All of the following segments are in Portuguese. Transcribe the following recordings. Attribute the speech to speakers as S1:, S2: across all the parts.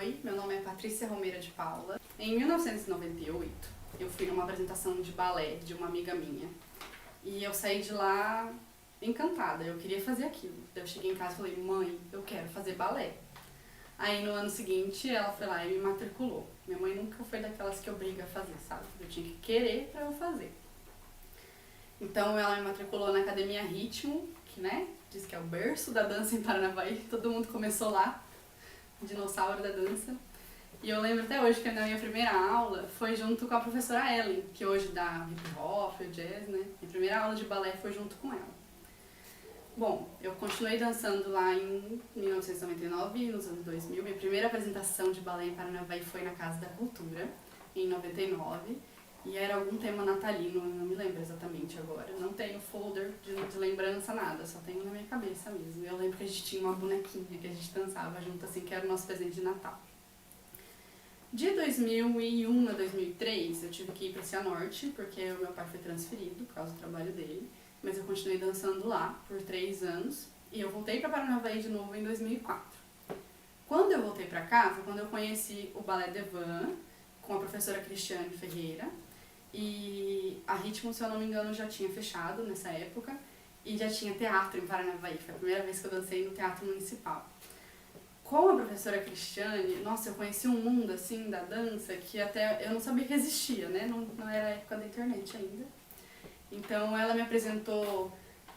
S1: Oi, meu nome é Patrícia Romeira de Paula. Em 1998, eu fui numa apresentação de balé de uma amiga minha. E eu saí de lá encantada, eu queria fazer aquilo. Eu cheguei em casa e falei, mãe, eu quero fazer balé. Aí no ano seguinte ela foi lá e me matriculou. Minha mãe nunca foi daquelas que obriga a fazer, sabe? Eu tinha que querer pra eu fazer. Então ela me matriculou na Academia Ritmo, que diz que é o berço da dança em Paranavaí. Todo mundo começou lá, dinossauro da dança. E eu lembro até hoje que na minha primeira aula foi junto com a professora Ellen, que hoje dá hip hop, jazz, né? Minha primeira aula de balé foi junto com ela. Bom, eu continuei dançando lá em 1999 e nos anos 2000. Minha primeira apresentação de balé em Paranavaí foi na Casa da Cultura, em 99. E era algum tema natalino, eu não me lembro exatamente agora. Não tenho folder de lembrança, nada, só tenho na minha cabeça mesmo. Eu lembro que a gente tinha uma bonequinha que a gente dançava junto, assim, que era o nosso presente de Natal. De 2001 a 2003, eu tive que ir para Cianorte, porque o meu pai foi transferido por causa do trabalho dele. Mas eu continuei dançando lá por 3 anos e eu voltei para Paranavaí de novo em 2004. Quando eu voltei para cá, foi quando eu conheci o Balé Devan, com a professora Cristiane Ferreira. E a Ritmo, se eu não me engano, já tinha fechado nessa época e já tinha teatro em Paranavaí. Foi a primeira vez que eu dancei no Teatro Municipal. Com a professora Cristiane, nossa, eu conheci um mundo assim da dança que até eu não sabia que existia, né? Não era a época da internet ainda. Então ela me apresentou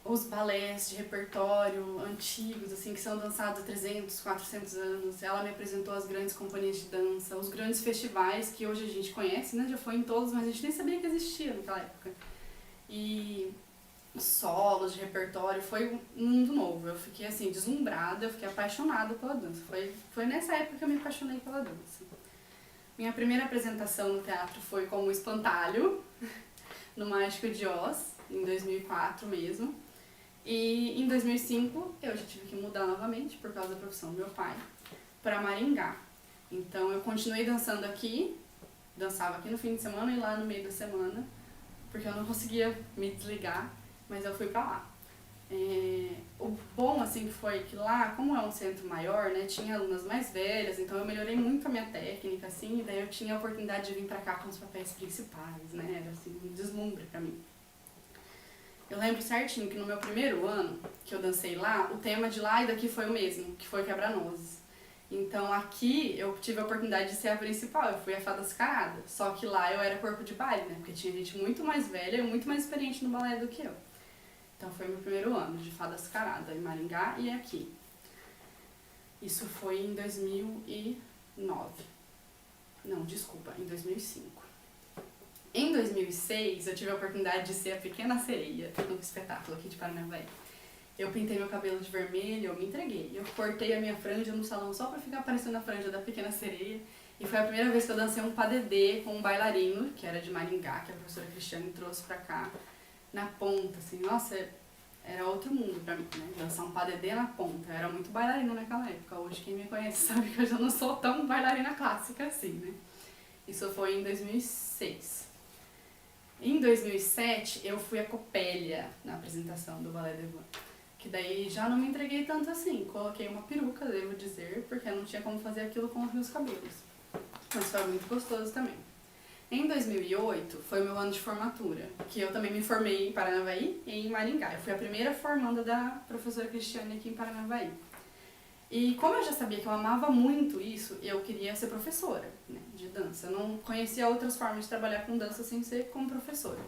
S1: os balés de repertório antigos, assim, que são dançados há 300, 400 anos. Ela me apresentou as grandes companhias de dança, os grandes festivais que hoje a gente conhece, né? Já foi em todos, mas a gente nem sabia que existia naquela época. E solos de repertório, foi um mundo novo. Eu fiquei assim, deslumbrada, eu fiquei apaixonada pela dança. Foi nessa época que eu me apaixonei pela dança. Minha primeira apresentação no teatro foi como espantalho, no Mágico de Oz, em 2004 mesmo. E em 2005 eu já tive que mudar novamente, por causa da profissão do meu pai, para Maringá. Então eu continuei dançando aqui, dançava aqui no fim de semana e lá no meio da semana, porque eu não conseguia me desligar, mas eu fui para lá. O bom assim que foi que lá, como é um centro maior, né, tinha alunas mais velhas, então eu melhorei muito a minha técnica, assim, e daí eu tinha a oportunidade de vir para cá com os papéis principais, né, era assim, um deslumbre para mim. Eu lembro certinho que no meu primeiro ano que eu dancei lá, o tema de lá e daqui foi o mesmo, que foi Quebra-Nozes. Então aqui eu tive a oportunidade de ser a principal, eu fui a fada descarada, só que lá eu era corpo de baile, né, porque tinha gente muito mais velha e muito mais experiente no balé do que eu. Então foi meu primeiro ano de fada descarada em Maringá e aqui. Isso foi em 2009. Não, desculpa, em 2005. Em 2006 eu tive a oportunidade de ser a Pequena Sereia no espetáculo aqui de Paranavaí. Eu pintei meu cabelo de vermelho, eu me entreguei. Eu cortei a minha franja no salão só pra ficar parecendo a franja da Pequena Sereia. E foi a primeira vez que eu dancei um padedê com um bailarino, que era de Maringá, que a professora Cristiane trouxe pra cá, na ponta, assim, nossa, era outro mundo pra mim, né? Dançar um padedê na ponta. Eu era muito bailarina naquela época. Hoje quem me conhece sabe que eu já não sou tão bailarina clássica assim, né? Isso foi em 2006. Em 2007 eu fui a Copélia na apresentação do Balé Devan. Que daí já não me entreguei tanto assim. Coloquei uma peruca, devo dizer, porque eu não tinha como fazer aquilo com os meus cabelos. Mas foi muito gostoso também. Em 2008 foi o meu ano de formatura, que eu também me formei em Paranavaí e em Maringá. Eu fui a primeira formanda da professora Cristiane aqui em Paranavaí. E como eu já sabia que eu amava muito isso, eu queria ser professora, né, de dança. Eu não conhecia outras formas de trabalhar com dança sem ser como professora.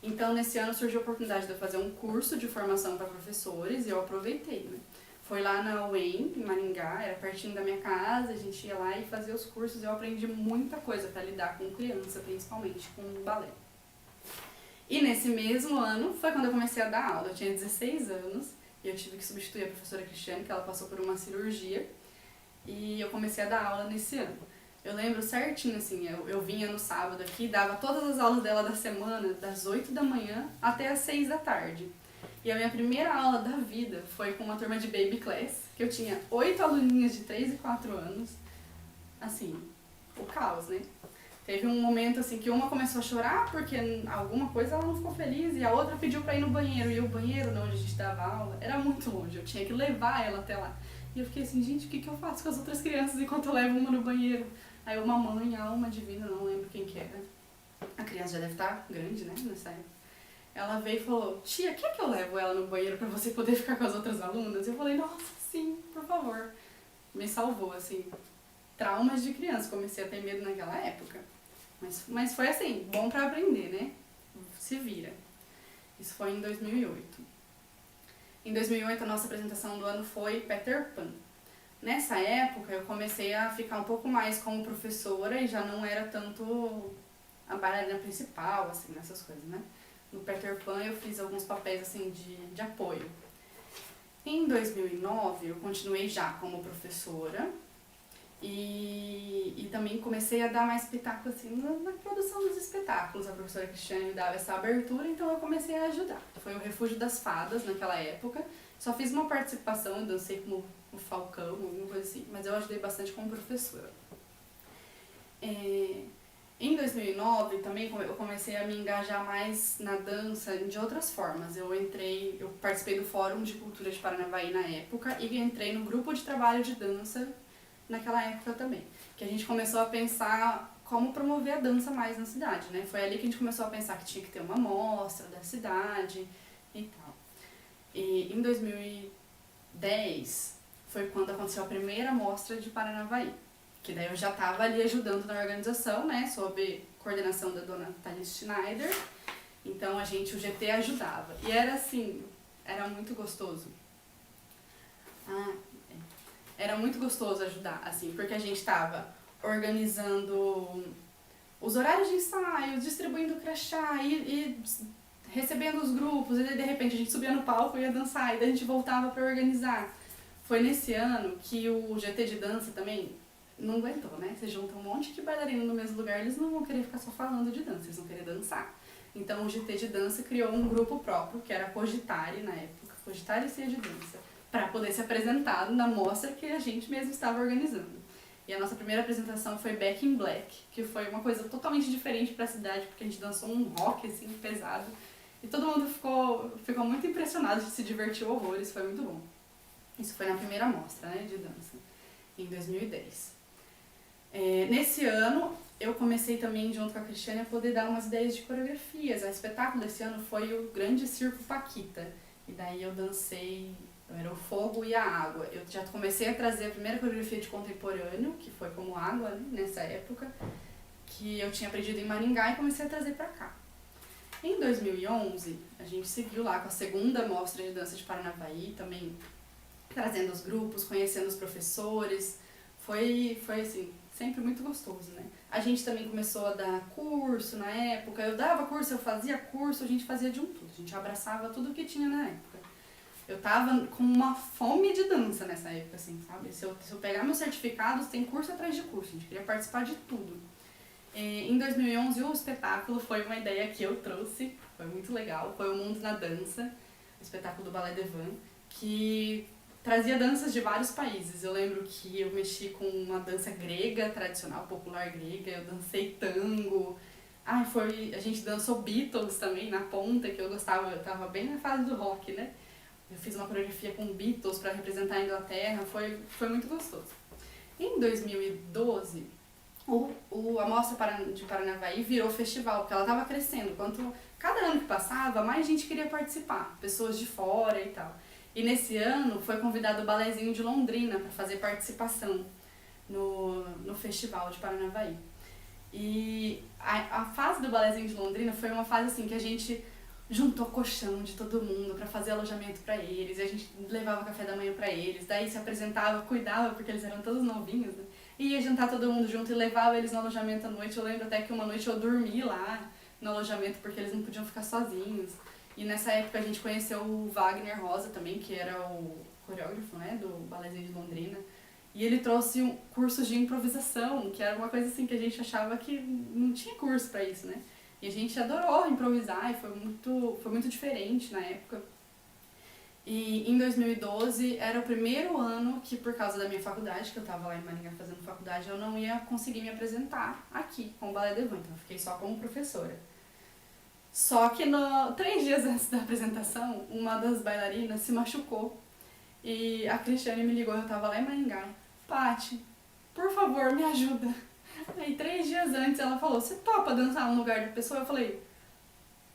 S1: Então nesse ano surgiu a oportunidade de eu fazer um curso de formação para professores e eu aproveitei, né. Foi lá na UEM, em Maringá, era pertinho da minha casa, a gente ia lá e fazia os cursos e eu aprendi muita coisa para lidar com criança, principalmente com balé. E nesse mesmo ano foi quando eu comecei a dar aula, eu tinha 16 anos e eu tive que substituir a professora Cristiane, que ela passou por uma cirurgia, e eu comecei a dar aula nesse ano. Eu lembro certinho, assim, eu vinha no sábado aqui, dava todas as aulas dela da semana, das 8 da manhã até as 6 da tarde. E a minha primeira aula da vida foi com uma turma de baby class, que eu tinha 8 aluninhas de 3 e 4 anos. Assim, o caos, né? Teve um momento assim que uma começou a chorar porque alguma coisa ela não ficou feliz e a outra pediu pra ir no banheiro. E o banheiro, onde a gente dava aula, era muito longe, eu tinha que levar ela até lá. E eu fiquei assim, gente, o que eu faço com as outras crianças enquanto eu levo uma no banheiro? Aí uma mãe, a alma divina, não lembro quem que era, a criança já deve estar grande, né, nessa época, ela veio e falou, tia, quer que eu levo ela no banheiro pra você poder ficar com as outras alunas? Eu falei, nossa, sim, por favor. Me salvou, assim, traumas de criança, comecei a ter medo naquela época. Mas foi assim, bom pra aprender, né? Se vira. Isso foi em 2008. Em 2008 a nossa apresentação do ano foi Peter Pan. Nessa época eu comecei a ficar um pouco mais como professora e já não era tanto a bailarina principal, assim, nessas coisas, né? No Peter Pan eu fiz alguns papéis, assim, de apoio. Em 2009 eu continuei já como professora e também comecei a dar mais espetáculo, assim, na produção dos espetáculos. A professora Cristiane me dava essa abertura, então eu comecei a ajudar. Foi o Refúgio das Fadas naquela época. Só fiz uma participação, eu dancei como o Falcão, alguma coisa assim, mas eu ajudei bastante como professora. Em 2009 também eu comecei a me engajar mais na dança de outras formas. Eu participei do Fórum de Cultura de Paranavaí na época e entrei no grupo de trabalho de dança naquela época também. Que a gente começou a pensar como promover a dança mais na cidade, né? Foi ali que a gente começou a pensar que tinha que ter uma mostra da cidade e tal. E em 2010 foi quando aconteceu a primeira mostra de Paranavaí. Que daí eu já estava ali ajudando na organização, né, sob coordenação da dona Thalys Schneider. Então o GT ajudava. E era assim, era muito gostoso. Era muito gostoso ajudar, assim, porque a gente estava organizando os horários de ensaio, distribuindo crachá e recebendo os grupos, e de repente a gente subia no palco e ia dançar, e daí a gente voltava para organizar. Foi nesse ano que o GT de dança também não aguentou, né? Você junta um monte de bailarino no mesmo lugar, eles não vão querer ficar só falando de dança, eles vão querer dançar. Então o GT de dança criou um grupo próprio, que era a Cogitare na época, Cogitare Cia de Dança, para poder se apresentar na mostra que a gente mesmo estava organizando. E a nossa primeira apresentação foi Back in Black, que foi uma coisa totalmente diferente para a cidade, porque a gente dançou um rock assim, pesado. E todo mundo ficou muito impressionado, a gente se divertiu horrores, foi muito bom. Isso foi na primeira mostra, né, de dança, em 2010. Nesse ano, eu comecei também, junto com a Cristiane, a poder dar umas ideias de coreografias. O espetáculo desse ano foi o Grande Circo Paquita. E daí eu dancei, era o fogo e a água. Eu já comecei a trazer a primeira coreografia de contemporâneo, que foi como água, né, nessa época, que eu tinha aprendido em Maringá e comecei a trazer pra cá. Em 2011, a gente seguiu lá com a segunda mostra de dança de Paranavaí, também trazendo os grupos, conhecendo os professores. Foi assim, sempre muito gostoso, né? A gente também começou a dar curso na época, eu dava curso, eu fazia curso, a gente fazia de um tudo, a gente abraçava tudo que tinha na época. Eu tava com uma fome de dança nessa época, assim, sabe? Se eu pegar meus certificados, tem curso atrás de curso, a gente queria participar de tudo. Em 2011, o espetáculo foi uma ideia que eu trouxe, foi muito legal, foi o Mundo na Dança, o espetáculo do Ballet Devant, que trazia danças de vários países. Eu lembro que eu mexi com uma dança grega, tradicional, popular grega, eu dancei tango. A gente dançou Beatles também, na ponta, que eu gostava, eu tava bem na fase do rock, né? Eu fiz uma coreografia com Beatles para representar a Inglaterra, foi muito gostoso. Em 2012, a Mostra de Paranavaí virou festival, porque ela tava crescendo. Cada ano que passava, mais gente queria participar, pessoas de fora e tal. E nesse ano foi convidado o Balézinho de Londrina para fazer participação no Festival de Paranavaí. E a fase do Balézinho de Londrina foi uma fase assim que a gente juntou colchão de todo mundo para fazer alojamento para eles, e a gente levava café da manhã para eles, daí se apresentava, cuidava, porque eles eram todos novinhos, né? E ia jantar todo mundo junto e levava eles no alojamento à noite. Eu lembro até que uma noite eu dormi lá no alojamento porque eles não podiam ficar sozinhos. E nessa época a gente conheceu o Wagner Rosa também, que era o coreógrafo, né, do Balézinho de Londrina. E ele trouxe cursos de improvisação, que era uma coisa assim que a gente achava que não tinha curso para isso, né? E a gente adorou improvisar e foi muito diferente na época. E em 2012 era o primeiro ano que, por causa da minha faculdade, que eu estava lá em Maringá fazendo faculdade, eu não ia conseguir me apresentar aqui com o Ballet Devant, então eu fiquei só como professora. Só que 3 dias antes da apresentação, uma das bailarinas se machucou E a Cristiane me ligou, eu tava lá em Maringá. Paty, por favor, me ajuda. Aí 3 dias antes ela falou, você topa dançar no lugar da pessoa? Eu falei,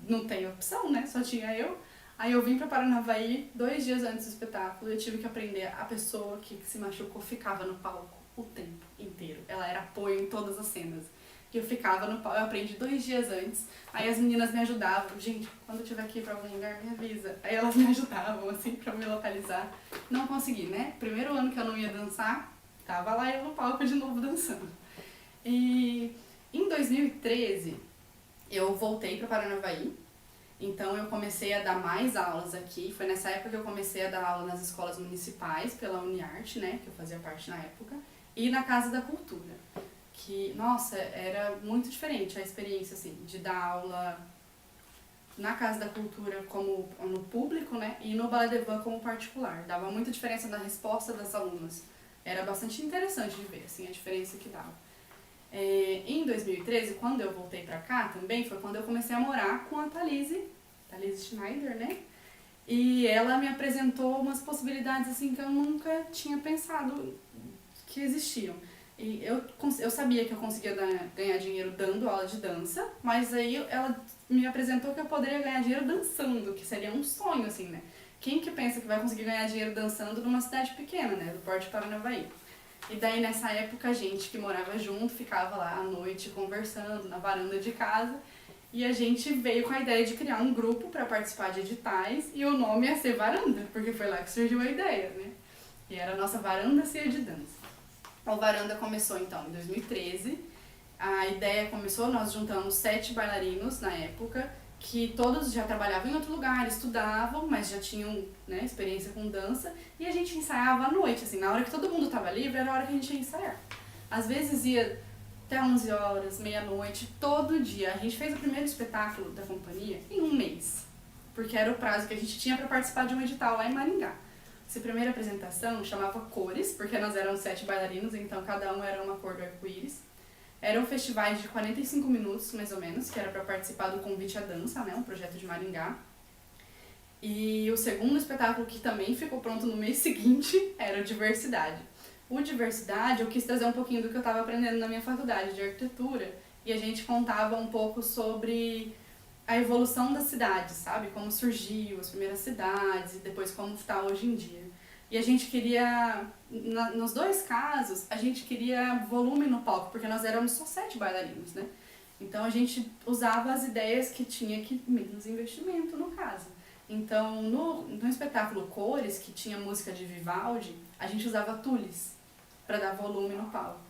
S1: não tem opção, né? Só tinha eu. Aí eu vim pra Paranavaí 2 dias antes do espetáculo e eu tive que aprender. A pessoa que se machucou ficava no palco o tempo inteiro. Ela era apoio em todas as cenas. E eu ficava no palco, eu aprendi 2 dias antes. Aí as meninas me ajudavam. Gente, quando eu estiver aqui pra algum lugar, me avisa. Aí elas me ajudavam, assim, pra me localizar. Não consegui, né? Primeiro ano que eu não ia dançar, tava lá eu no palco de novo dançando. E em 2013, eu voltei para Paranavaí, então eu comecei a dar mais aulas aqui. Foi nessa época que eu comecei a dar aula nas escolas municipais, pela Uniarte, né, que eu fazia parte na época, e na Casa da Cultura, que, nossa, era muito diferente a experiência, assim, de dar aula na Casa da Cultura como no público, né, e no Ballet de Vent como particular. Dava muita diferença na resposta das alunas. Era bastante interessante de ver, assim, a diferença que dava. Em 2013, quando eu voltei pra cá também, foi quando eu comecei a morar com a Thalise Schneider, né? E ela me apresentou umas possibilidades assim que eu nunca tinha pensado que existiam. E eu sabia que eu conseguia ganhar dinheiro dando aula de dança, mas aí ela me apresentou que eu poderia ganhar dinheiro dançando, que seria um sonho, assim, né? Quem que pensa que vai conseguir ganhar dinheiro dançando numa cidade pequena, né? Do Porto de Paranavaí. E daí, nessa época, a gente que morava junto ficava lá à noite conversando na varanda de casa. E a gente veio com a ideia de criar um grupo para participar de editais e o nome ia ser Varanda, porque foi lá que surgiu a ideia, né? E era a nossa Varanda Ceia de Dança. O Varanda começou, então, em 2013. A ideia começou, nós juntamos 7 bailarinos na época, que todos já trabalhavam em outro lugar, estudavam, mas já tinham, né, experiência com dança, e a gente ensaiava à noite, assim, na hora que todo mundo estava livre, era a hora que a gente ia ensaiar. Às vezes ia até 11 horas, meia-noite, todo dia. A gente fez o primeiro espetáculo da companhia em 1 mês, porque era o prazo que a gente tinha para participar de um edital lá em Maringá. Essa primeira apresentação chamava Cores, porque nós éramos 7 bailarinos, então cada um era uma cor do arco-íris. Eram festivais de 45 minutos, mais ou menos, que era para participar do Convite à Dança, né, um projeto de Maringá. E o segundo espetáculo, que também ficou pronto no mês seguinte, era o Diversidade. O Diversidade, eu quis trazer um pouquinho do que eu estava aprendendo na minha faculdade de arquitetura, e a gente contava um pouco sobre a evolução da cidade, sabe? Como surgiu as primeiras cidades e depois como está hoje em dia. E a gente queria, nos 2 casos, a gente queria volume no palco, porque nós éramos só 7 bailarinos, né? Então a gente usava as ideias que tinha que menos investimento, no caso. Então, no espetáculo Cores, que tinha música de Vivaldi, a gente usava tules para dar volume no palco.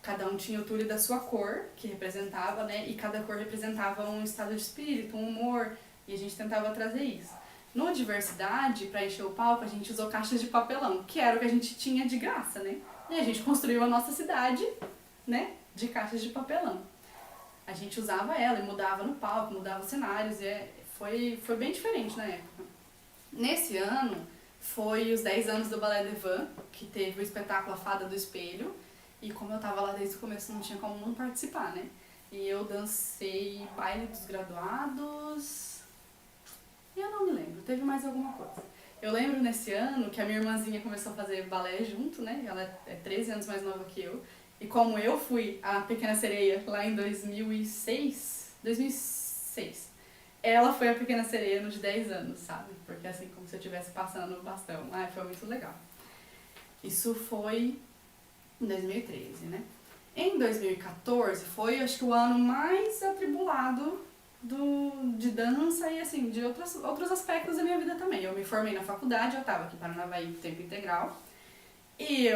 S1: Cada um tinha o tule da sua cor, que representava, né? E cada cor representava um estado de espírito, um humor, e a gente tentava trazer isso. No Diversidade, para encher o palco, a gente usou caixas de papelão, que era o que a gente tinha de graça, né? E a gente construiu a nossa cidade, né, de caixas de papelão. A gente usava ela e mudava no palco, mudava os cenários, e foi bem diferente na época. Nesse ano, foi os 10 anos do Ballet de Vent, que teve o espetáculo A Fada do Espelho, e como eu tava lá desde o começo, não tinha como não participar, né? E eu dancei Baile dos Graduados... Eu não me lembro, teve mais alguma coisa. Eu lembro nesse ano que a minha irmãzinha começou a fazer balé junto, né? Ela é 13 anos mais nova que eu. E como eu fui a Pequena Sereia lá em 2006, ela foi a Pequena Sereia no de 10 anos, sabe? Porque assim, como se eu estivesse passando o bastão. Foi muito legal. Isso foi em 2013, né? Em 2014 foi, acho que, o ano mais atribulado de dança e assim, de outros aspectos da minha vida também. Eu me formei na faculdade, eu estava aqui em Paranavaí tempo integral, e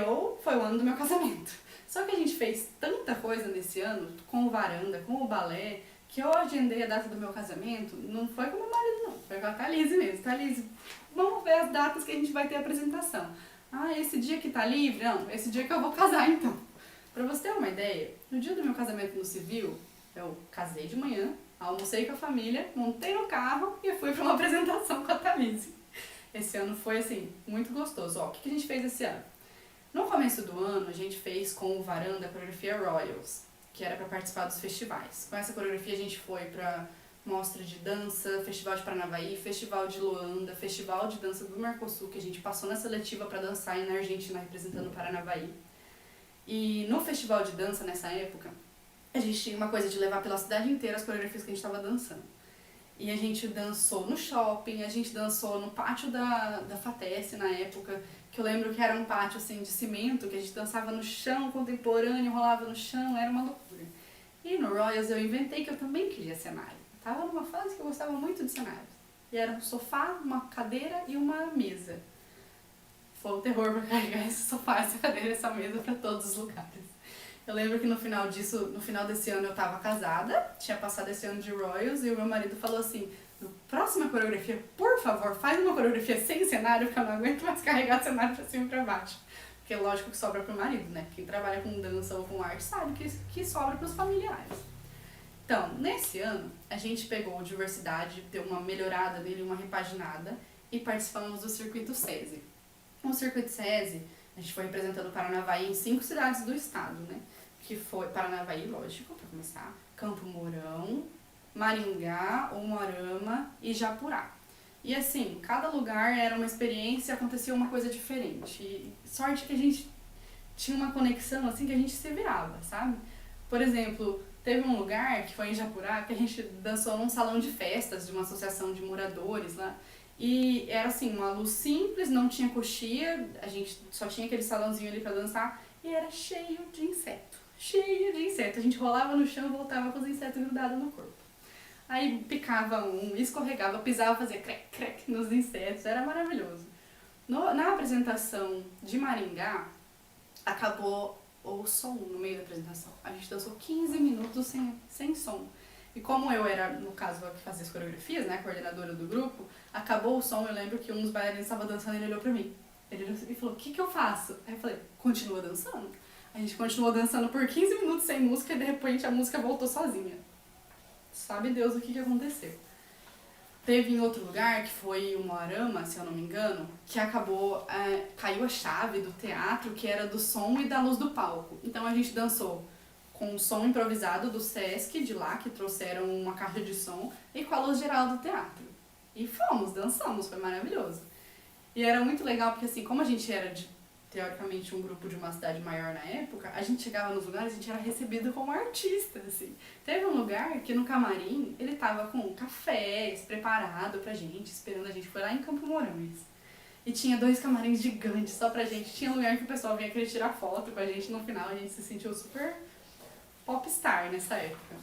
S1: foi o ano do meu casamento. Só que a gente fez tanta coisa nesse ano, com o Varanda, com o balé, que eu agendei a data do meu casamento, não foi com o meu marido não, foi com a Thalise mesmo. Thalise, vamos ver as datas que a gente vai ter a apresentação. Esse dia que tá livre? Não, esse dia que eu vou casar então. Pra você ter uma ideia, no dia do meu casamento no civil, eu casei de manhã, almocei com a família, montei no carro e fui para uma apresentação com a Thalise. Esse ano foi, assim, muito gostoso. O que a gente fez esse ano? No começo do ano, a gente fez com o Varanda a coreografia Royals, que era para participar dos festivais. Com essa coreografia, a gente foi para mostra de dança, Festival de Paranavaí, Festival de Luanda, Festival de Dança do Mercosul, que a gente passou na seletiva para dançar na Argentina representando o Paranavaí. E no festival de dança, nessa época, a gente tinha uma coisa de levar pela cidade inteira as coreografias que a gente estava dançando. E a gente dançou no shopping, a gente dançou no pátio da FATESC na época, que eu lembro que era um pátio assim de cimento, que a gente dançava no chão contemporâneo, rolava no chão, era uma loucura. E no Royals eu inventei que eu também queria cenário. Eu tava numa fase que eu gostava muito de cenários. E era um sofá, uma cadeira e uma mesa. Foi um terror pra carregar esse sofá, essa cadeira, essa mesa pra todos os lugares. Eu lembro que no final desse ano eu tava casada, tinha passado esse ano de Royals, e o meu marido falou assim, no próxima coreografia, por favor, faz uma coreografia sem cenário, porque eu não aguento mais carregar o cenário pra cima e pra baixo. Porque é lógico que sobra pro marido, né? Quem trabalha com dança ou com arte sabe que sobra pros familiares. Então, nesse ano, a gente pegou diversidade, deu uma melhorada nele, uma repaginada, e participamos do Circuito SESI. O Circuito SESI, a gente foi representando o Paranavaí em 5 cidades do estado, né? Que foi Paranavaí, lógico, para começar, Campo Mourão, Maringá, Umuarama e Japurá. E assim, cada lugar era uma experiência, acontecia uma coisa diferente. E sorte que a gente tinha uma conexão assim que a gente se virava, sabe? Por exemplo, teve um lugar que foi em Japurá que a gente dançou num salão de festas de uma associação de moradores lá. E era assim, uma luz simples, não tinha coxia, a gente só tinha aquele salãozinho ali pra dançar e era cheio de inseto. Cheio de inseto. A gente rolava no chão e voltava com os insetos grudados no corpo. Aí picava um, escorregava, pisava, fazia crec, crec nos insetos, era maravilhoso. Na apresentação de Maringá, acabou o som no meio da apresentação. A gente dançou 15 minutos sem som. E como eu era, no caso, a que fazia as coreografias, né, a coordenadora do grupo, acabou o som, eu lembro que um dos bailarinos estava dançando e ele olhou pra mim. Ele olhou e falou, o que eu faço? Aí eu falei, continua dançando. A gente continuou dançando por 15 minutos sem música e de repente a música voltou sozinha. Sabe Deus o que aconteceu. Teve em outro lugar, que foi um Umuarama, se eu não me engano, que acabou, caiu a chave do teatro, que era do som e da luz do palco. Então a gente dançou com o som improvisado do Sesc, de lá, que trouxeram uma caixa de som, e com a luz geral do teatro. E dançamos, foi maravilhoso. E era muito legal, porque assim, como a gente era, teoricamente, um grupo de uma cidade maior na época, a gente chegava nos lugares e a gente era recebido como artista, assim. Teve um lugar que no camarim, ele tava com cafés preparado pra gente, esperando a gente, foi lá em Campo Mourão isso. E tinha 2 camarins gigantes só pra gente, tinha um lugar que o pessoal vinha querer tirar foto com a gente, no final a gente se sentiu super popstar nessa época.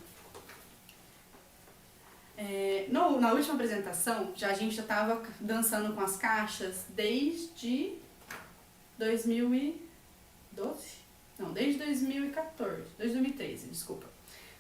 S1: Na última apresentação, a gente já estava dançando com as caixas desde 2012? Não, desde 2014, desde 2013, desculpa.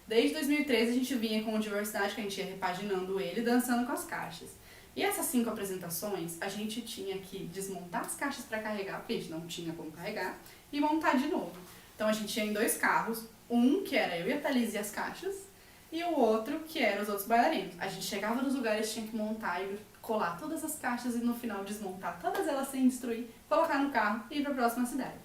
S1: Desde 2013 a gente vinha com o Diversidade, que a gente ia repaginando ele, dançando com as caixas. E essas 5 apresentações, a gente tinha que desmontar as caixas para carregar, porque a gente não tinha como carregar, e montar de novo. Então a gente ia em 2 carros, um que era eu e a Thalys e as caixas, e o outro que eram os outros bailarinos. A gente chegava nos lugares, tinha que montar e colar todas as caixas e no final desmontar todas elas sem destruir, colocar no carro e ir para a próxima cidade.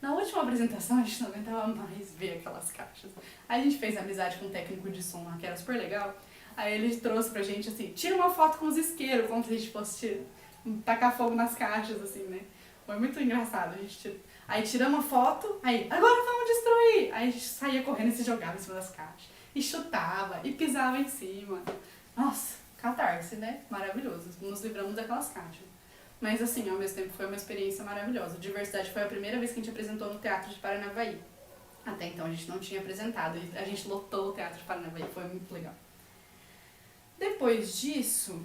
S1: Na última apresentação a gente não aguentava mais ver aquelas caixas. Aí a gente fez amizade com um técnico de som lá, que era super legal. Aí ele trouxe pra gente assim, tira uma foto com os isqueiros, como se a gente fosse tacar fogo nas caixas, assim, né? Foi muito engraçado. Aí tiramos uma foto, aí, agora vamos destruir! Aí a gente saía correndo e se jogava em cima das caixas. E chutava, e pisava em cima. Nossa, catarse, né? Maravilhoso. Nos livramos daquelas caixas. Mas assim, ao mesmo tempo foi uma experiência maravilhosa. Diversidade foi a primeira vez que a gente apresentou no Teatro de Paranavaí. Até então a gente não tinha apresentado. E a gente lotou o Teatro de Paranavaí, foi muito legal. Depois disso...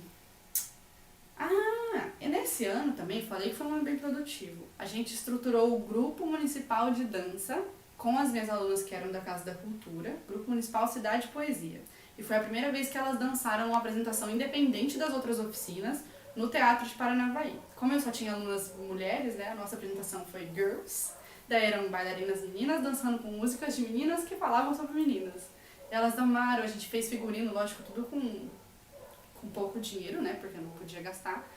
S1: e nesse ano também, falei que foi um ano bem produtivo. A gente estruturou o Grupo Municipal de Dança com as minhas alunas que eram da Casa da Cultura, Grupo Municipal Cidade e Poesia. E foi a primeira vez que elas dançaram uma apresentação independente das outras oficinas no Teatro de Paranavaí. Como eu só tinha alunas mulheres, né, a nossa apresentação foi Girls, daí eram bailarinas meninas dançando com músicas de meninas que falavam sobre meninas. Elas amaram, a gente fez figurino, lógico, tudo com pouco dinheiro, né, porque eu não podia gastar.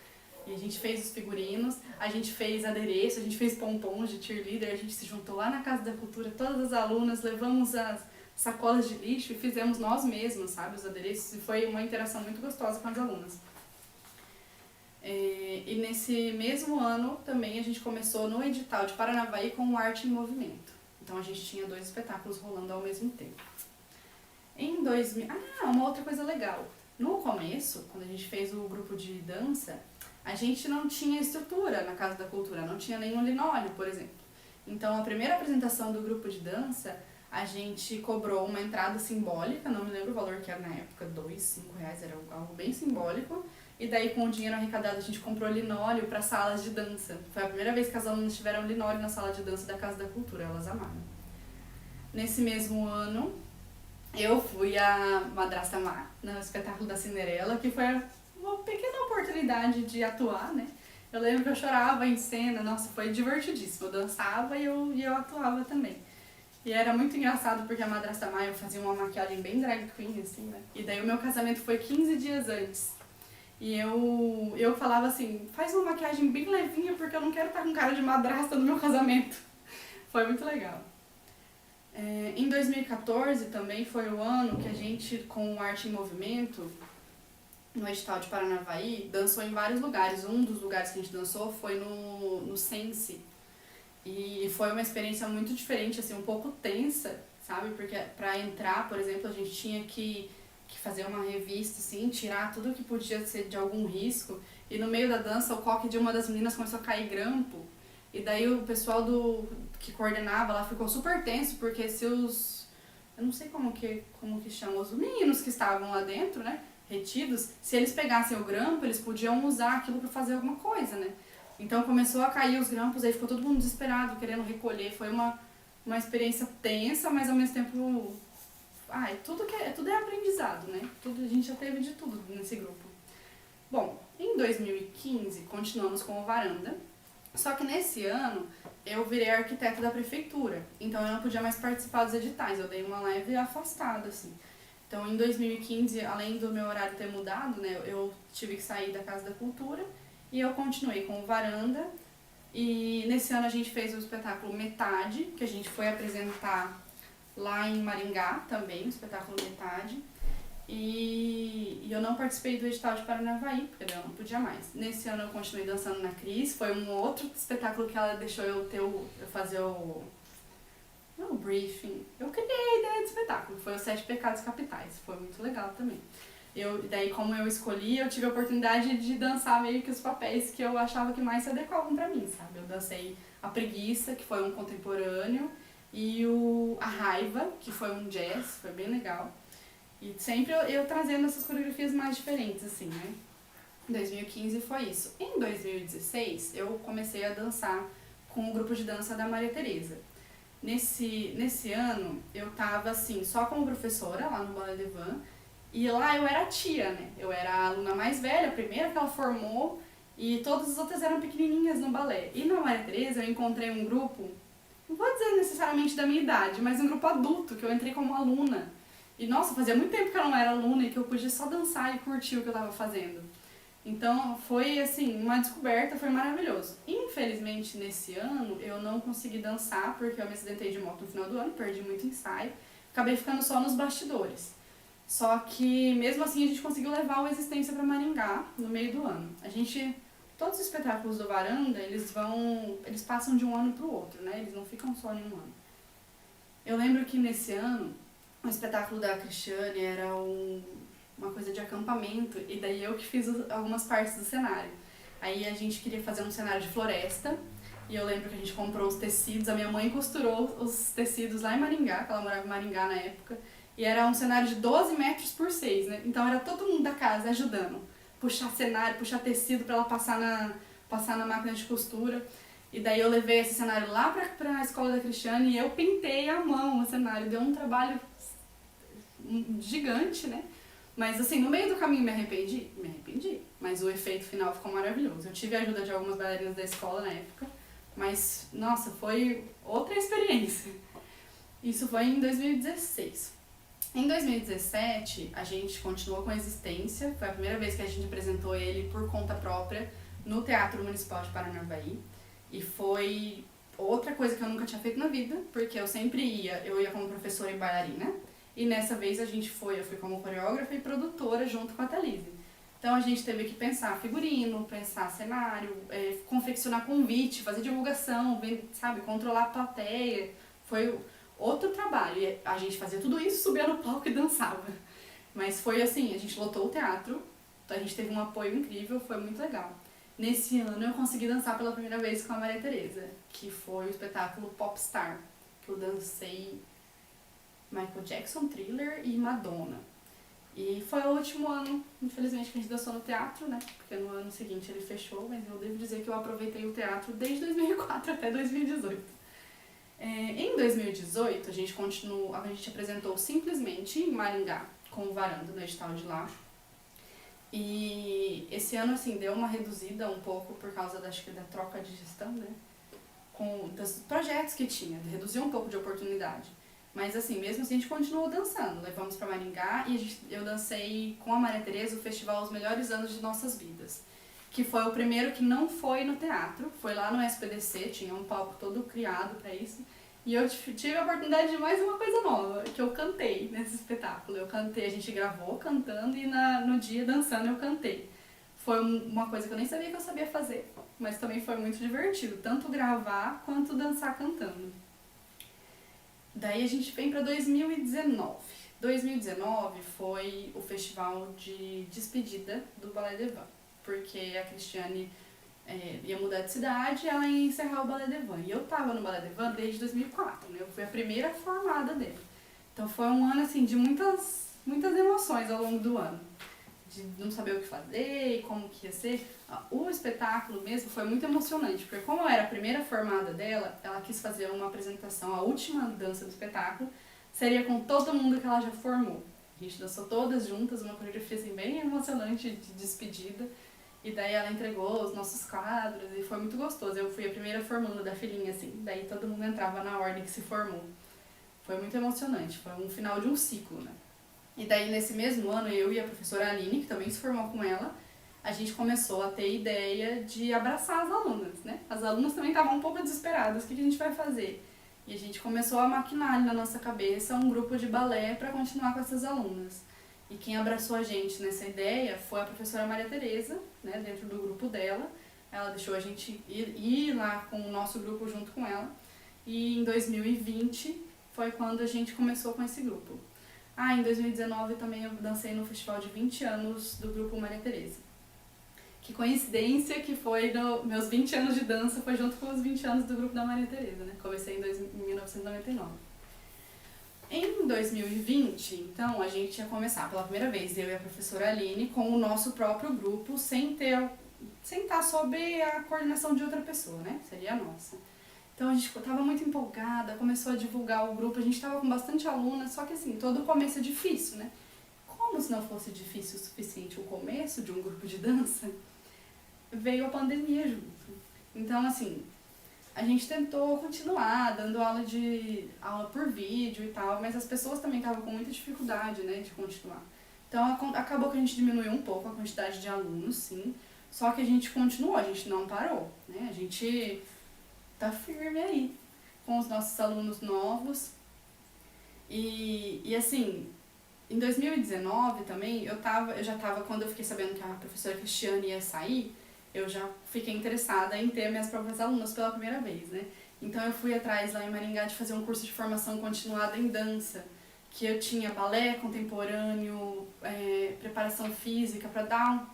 S1: E a gente fez os figurinos, a gente fez adereço, a gente fez pompons de cheerleader, a gente se juntou lá na Casa da Cultura, todas as alunas, levamos as sacolas de lixo e fizemos nós mesmos, sabe, os adereços, e foi uma interação muito gostosa com as alunas. E nesse mesmo ano também a gente começou no edital de Paranavaí com o Arte em Movimento. Então a gente tinha 2 espetáculos rolando ao mesmo tempo. Em 2000... uma outra coisa legal. No começo, quando a gente fez o grupo de dança, a gente não tinha estrutura na Casa da Cultura, não tinha nenhum linóleo, por exemplo. Então a primeira apresentação do grupo de dança, a gente cobrou uma entrada simbólica, não me lembro o valor que era na época, R$2, R$5, era algo bem simbólico. E daí, com o dinheiro arrecadado, a gente comprou linóleo para salas de dança. Foi a primeira vez que as alunas tiveram linóleo na sala de dança da Casa da Cultura, elas amaram. Nesse mesmo ano, eu fui a Madrasta Má, no espetáculo da Cinderela, que foi uma pequena oportunidade de atuar, né? Eu lembro que eu chorava em cena, nossa, foi divertidíssimo. Eu dançava e eu atuava também. E era muito engraçado porque a Madrasta Má, eu fazia uma maquiagem bem drag queen, assim, né? E daí o meu casamento foi 15 dias antes. E eu falava assim, faz uma maquiagem bem levinha porque eu não quero estar com cara de madrasta no meu casamento. Foi muito legal. Em 2014 também foi o ano que a gente, com o Arte em Movimento, no edital de Paranavaí, dançou em vários lugares. Um dos lugares que a gente dançou foi no Sense. E foi uma experiência muito diferente, assim, um pouco tensa, sabe? Porque pra entrar, por exemplo, a gente tinha que fazer uma revista, assim, tirar tudo que podia ser de algum risco. E no meio da dança, o coque de uma das meninas começou a cair grampo. E daí o pessoal que coordenava lá ficou super tenso, porque se os... eu não sei como que chama, os meninos que estavam lá dentro, né, retidos, se eles pegassem o grampo, eles podiam usar aquilo pra fazer alguma coisa, né. Então começou a cair os grampos, aí ficou todo mundo desesperado, querendo recolher. Foi uma experiência tensa, mas ao mesmo tempo... tudo é aprendizado, né? Tudo, a gente já teve de tudo nesse grupo. Bom, em 2015 continuamos com o Varanda, só que nesse ano eu virei arquiteta da prefeitura, então eu não podia mais participar dos editais, eu dei uma leve afastada, assim. Então em 2015, além do meu horário ter mudado, né, eu tive que sair da Casa da Cultura e eu continuei com o Varanda. E nesse ano a gente fez o espetáculo Metade, que a gente foi apresentar lá em Maringá também, o espetáculo Metade. E eu não participei do edital de Paranavaí, porque eu não podia mais. Nesse ano eu continuei dançando na Cris, foi um outro espetáculo que ela deixou eu fazer o briefing. Eu criei a ideia do espetáculo, foi os 7 Pecados Capitais, foi muito legal também. Daí, como eu escolhi, eu tive a oportunidade de dançar meio que os papéis que eu achava que mais se adequavam pra mim, sabe? Eu dancei a Preguiça, que foi um contemporâneo, e a Raiva, que foi um jazz, foi bem legal. E sempre eu trazendo essas coreografias mais diferentes, assim, né? Em 2015 foi isso. Em 2016, eu comecei a dançar com o grupo de dança da Maria Tereza. Nesse ano, eu tava, assim, só como professora, lá no Ballet Levan, e lá eu era tia, né? Eu era a aluna mais velha, a primeira que ela formou, e todas as outras eram pequenininhas no balé. E na Maria Tereza eu encontrei um grupo, não vou dizer necessariamente da minha idade, mas um grupo adulto, que eu entrei como aluna. E nossa, fazia muito tempo que eu não era aluna e que eu podia só dançar e curtir o que eu tava fazendo. Então foi, assim, uma descoberta, foi maravilhoso. Infelizmente, nesse ano, eu não consegui dançar, porque eu me acidentei de moto no final do ano, perdi muito ensaio, acabei ficando só nos bastidores. Só que, mesmo assim, a gente conseguiu levar o Existência para Maringá no meio do ano. Todos os espetáculos do Varanda, eles passam de um ano para o outro, né? Eles não ficam só em um ano. Eu lembro que nesse ano, o espetáculo da Cristiane era uma coisa de acampamento, e daí eu que fiz algumas partes do cenário. Aí a gente queria fazer um cenário de floresta, e eu lembro que a gente comprou os tecidos, a minha mãe costurou os tecidos lá em Maringá, que ela morava em Maringá na época, e era um cenário de 12 metros por 6, né? Então era todo mundo da casa ajudando. Puxar cenário, puxar tecido pra ela passar na máquina de costura. E daí eu levei esse cenário lá pra escola da Cristiane e eu pintei à mão o cenário. Deu um trabalho gigante, né? Mas assim, no meio do caminho me arrependi. Mas o efeito final ficou maravilhoso. Eu tive a ajuda de algumas bailarinas da escola na época. Mas, nossa, foi outra experiência. Isso foi em 2016. Em 2017, a gente continuou com a Existência, foi a primeira vez que a gente apresentou ele por conta própria no Teatro Municipal de Paranavaí. E foi outra coisa que eu nunca tinha feito na vida, porque eu ia como professora e bailarina. E nessa vez eu fui como coreógrafa e produtora junto com a Thalise. Então a gente teve que pensar figurino, pensar cenário, confeccionar convite, fazer divulgação, sabe, controlar a plateia. Foi outro trabalho. E a gente fazia tudo isso, subia no palco e dançava. Mas foi assim, a gente lotou o teatro, a gente teve um apoio incrível, foi muito legal. Nesse ano eu consegui dançar pela primeira vez com a Maria Tereza, que foi o espetáculo Popstar, que eu dancei Michael Jackson, Thriller e Madonna. E foi o último ano, infelizmente, que a gente dançou no teatro, né? Porque no ano seguinte ele fechou, mas eu devo dizer que eu aproveitei o teatro desde 2004 até 2018. Em 2018, a gente apresentou simplesmente em Maringá, com o Varanda, no edital de lá. E esse ano, assim, deu uma reduzida um pouco por causa, acho que da troca de gestão, né? Dos projetos que tinha, reduziu um pouco de oportunidade. Mas, assim, mesmo assim, a gente continuou dançando. Levamos pra Maringá e eu dancei com a Maria Tereza o festival Os Melhores Anos de Nossas Vidas, que foi o primeiro que não foi no teatro, foi lá no SPDC, tinha um palco todo criado pra isso. E eu tive a oportunidade de mais uma coisa nova, que eu cantei nesse espetáculo. Eu cantei, a gente gravou cantando e no dia dançando eu cantei. Foi uma coisa que eu nem sabia que eu sabia fazer, mas também foi muito divertido, tanto gravar quanto dançar cantando. Daí a gente vem para 2019. 2019 foi o festival de despedida do Ballet Devant, porque a Cristiane ia mudar de cidade e ela ia encerrar o Ballet Devant. E eu tava no Ballet Devant desde 2004, né? Eu fui a primeira formada dele. Então foi um ano assim de muitas emoções ao longo do ano. De não saber o que fazer e como que ia ser. O espetáculo mesmo foi muito emocionante, porque como eu era a primeira formada dela, ela quis fazer uma apresentação, a última dança do espetáculo seria com todo mundo que ela já formou. A gente dançou todas juntas, uma coreografia assim, bem emocionante de despedida. E daí ela entregou os nossos quadros e foi muito gostoso. Eu fui a primeira formando da filhinha, assim, daí todo mundo entrava na ordem que se formou. Foi muito emocionante, foi um final de um ciclo, né? E daí nesse mesmo ano, eu e a professora Aline, que também se formou com ela, a gente começou a ter ideia de abraçar as alunas, né? As alunas também estavam um pouco desesperadas, o que a gente vai fazer? E a gente começou a maquinar ali na nossa cabeça um grupo de balé para continuar com essas alunas. E quem abraçou a gente nessa ideia foi a professora Maria Tereza, né, dentro do grupo dela. Ela deixou a gente ir lá com o nosso grupo junto com ela. E em 2020 foi quando a gente começou com esse grupo. Em 2019 também eu dancei no festival de 20 anos do grupo Maria Tereza. Que coincidência que foi meus 20 anos de dança, foi junto com os 20 anos do grupo da Maria Tereza, né? Comecei em 1999. Em 2020, então, a gente ia começar pela primeira vez, eu e a professora Aline, com o nosso próprio grupo, sem estar sob a coordenação de outra pessoa, né? Seria a nossa. Então a gente estava muito empolgada, começou a divulgar o grupo, a gente estava com bastante alunas, só que assim, todo começo é difícil, né? Como se não fosse difícil o suficiente o começo de um grupo de dança, veio a pandemia junto. Então, assim, a gente tentou continuar dando aula por vídeo e tal, mas as pessoas também estavam com muita dificuldade, né, de continuar. Então acabou que a gente diminuiu um pouco a quantidade de alunos, sim, só que a gente continuou, a gente não parou, né, a gente tá firme aí com os nossos alunos novos. E assim, em 2019 também, eu já tava, quando eu fiquei sabendo que a professora Cristiane ia sair, eu já fiquei interessada em ter minhas próprias alunas pela primeira vez, né? Então eu fui atrás lá em Maringá de fazer um curso de formação continuada em dança, que eu tinha balé contemporâneo, preparação física, para dar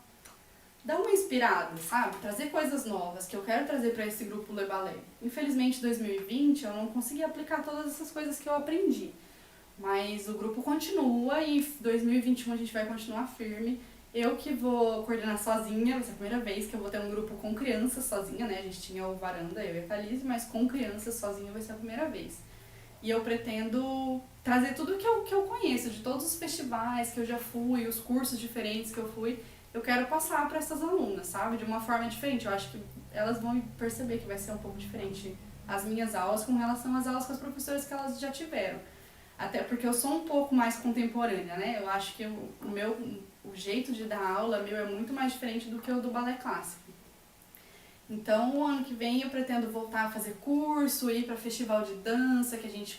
S1: uma inspirada, sabe? Trazer coisas novas que eu quero trazer para esse grupo Le Ballet. Infelizmente, em 2020 eu não consegui aplicar todas essas coisas que eu aprendi, mas o grupo continua e em 2021 a gente vai continuar firme. Eu que vou coordenar sozinha, vai ser a primeira vez que eu vou ter um grupo com crianças sozinha, né? A gente tinha o Varanda, eu e a Thalise, mas com crianças sozinha vai ser a primeira vez. E eu pretendo trazer tudo que eu conheço, de todos os festivais que eu já fui, os cursos diferentes que eu fui, eu quero passar para essas alunas, sabe? De uma forma diferente. Eu acho que elas vão perceber que vai ser um pouco diferente as minhas aulas com relação às aulas com as professoras que elas já tiveram. Até porque eu sou um pouco mais contemporânea, né? Eu acho que o jeito de dar aula meu é muito mais diferente do que o do balé clássico. Então, o ano que vem eu pretendo voltar a fazer curso, ir para festival de dança, que a gente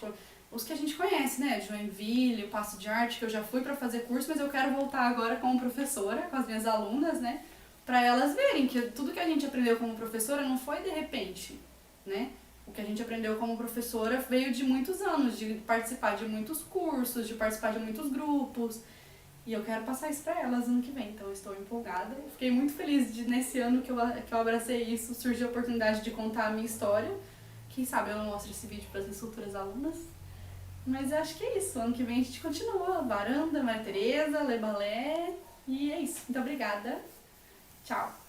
S1: os que a gente conhece, né? Joinville, o Passo de Arte, que eu já fui para fazer curso, mas eu quero voltar agora como professora, com as minhas alunas, né? Para elas verem que tudo que a gente aprendeu como professora não foi de repente, né? O que a gente aprendeu como professora veio de muitos anos, de participar de muitos cursos, de participar de muitos grupos. E eu quero passar isso para elas ano que vem, então eu estou empolgada. Eu fiquei muito feliz de, nesse ano que eu abracei isso, surgiu a oportunidade de contar a minha história. Quem sabe eu não mostro esse vídeo para as minhas futuras alunas. Mas eu acho que é isso. Ano que vem a gente continua. Varanda, Maria Tereza, Lê Balé. E é isso. Muito obrigada. Tchau.